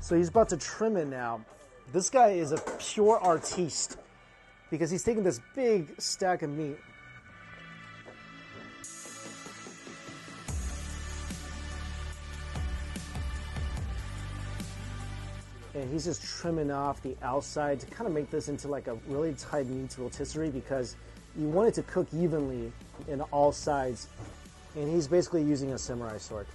So he's about to trim it now. This guy is a pure artiste because he's taking this big stack of meat. And he's just trimming off the outside to kind of make this into like a really tight meat rotisserie because you want it to cook evenly in all sides. And he's basically using a samurai sword.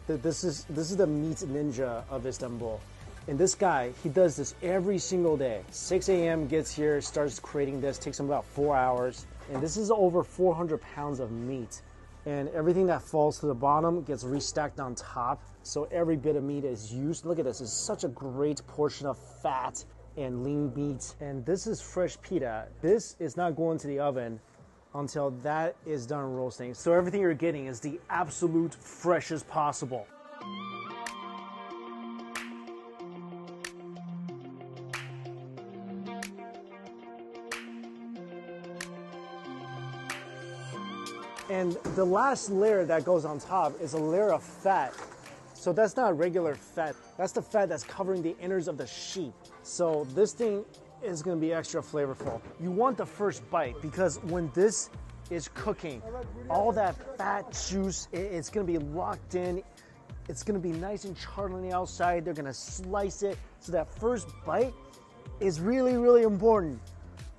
This is the meat ninja of Istanbul. And this guy, he does this every single day. 6 a.m. gets here, starts creating this, takes him about 4 hours. And this is over 400 pounds of meat. And everything that falls to the bottom gets restacked on top. So every bit of meat is used. Look at this, it's such a great portion of fat and lean meat. And this is fresh pita. This is not going to the oven until that is done roasting. So everything you're getting is the absolute freshest possible. And the last layer that goes on top is a layer of fat. So that's not regular fat. That's the fat that's covering the innards of the sheep. So this thing is gonna be extra flavorful. You want the first bite because when this is cooking, all that fat juice, it's gonna be locked in. It's gonna be nice and charred on the outside. They're gonna slice it. So that first bite is really, really important.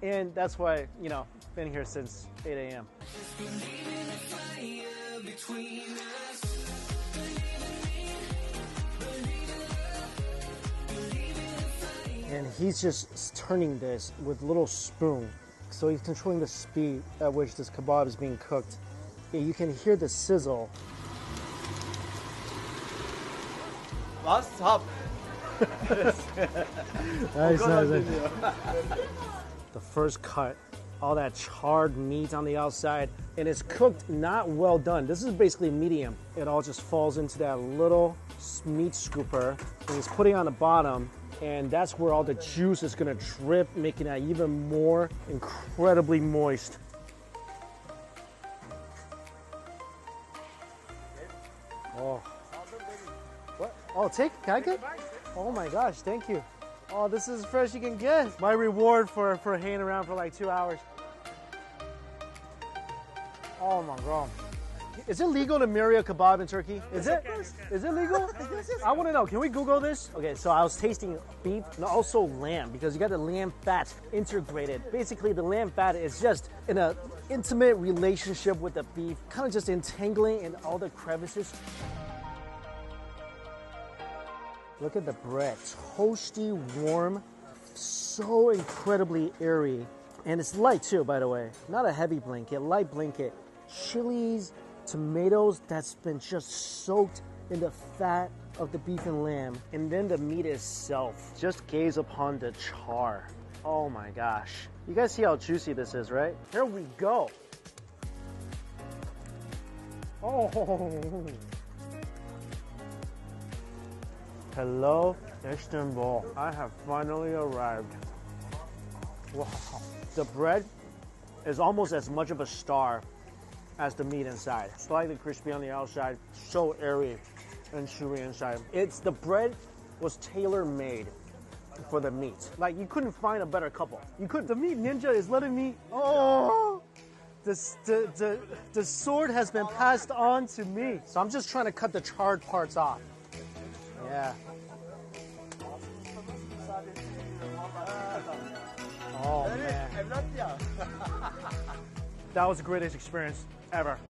And that's why, you know, been here since 8 a.m. And he's just turning this with a little spoon. So he's controlling the speed at which this kebab is being cooked. Yeah, you can hear the sizzle. Last stop. Nice. The first cut, all that charred meat on the outside, and it's cooked not well done. This is basically medium. It all just falls into that little meat scooper, and he's putting on the bottom, and that's where all the juice is gonna drip, making that even more incredibly moist. Oh. What? Oh, can I get? Oh my gosh, thank you. Oh, this is as fresh you can get. My reward for hanging around for like 2 hours. Oh my God. Is it legal to marry a kebab in Turkey? Is it? Is it legal? I want to know. Can we Google this? Okay, so I was tasting beef and also lamb because you got the lamb fat integrated. Basically, the lamb fat is just in an intimate relationship with the beef, kind of just entangling in all the crevices. Look at the bread, toasty, warm, so incredibly airy. And it's light too, by the way. Not a heavy blanket, light blanket. Chilies, tomatoes that's been just soaked in the fat of the beef and lamb. And then the meat itself. Just gaze upon the char. Oh my gosh. You guys see how juicy this is, right? Here we go. Oh. Hello, Istanbul. I have finally arrived. Wow. The bread is almost as much of a star as the meat inside. Slightly crispy on the outside, so airy and chewy inside. The bread was tailor-made for the meat. Like, you couldn't find a better couple. You couldn't. The meat ninja is letting me, oh! The sword has been passed on to me. So I'm just trying to cut the charred parts off. Yeah. Oh man. That was the greatest experience ever.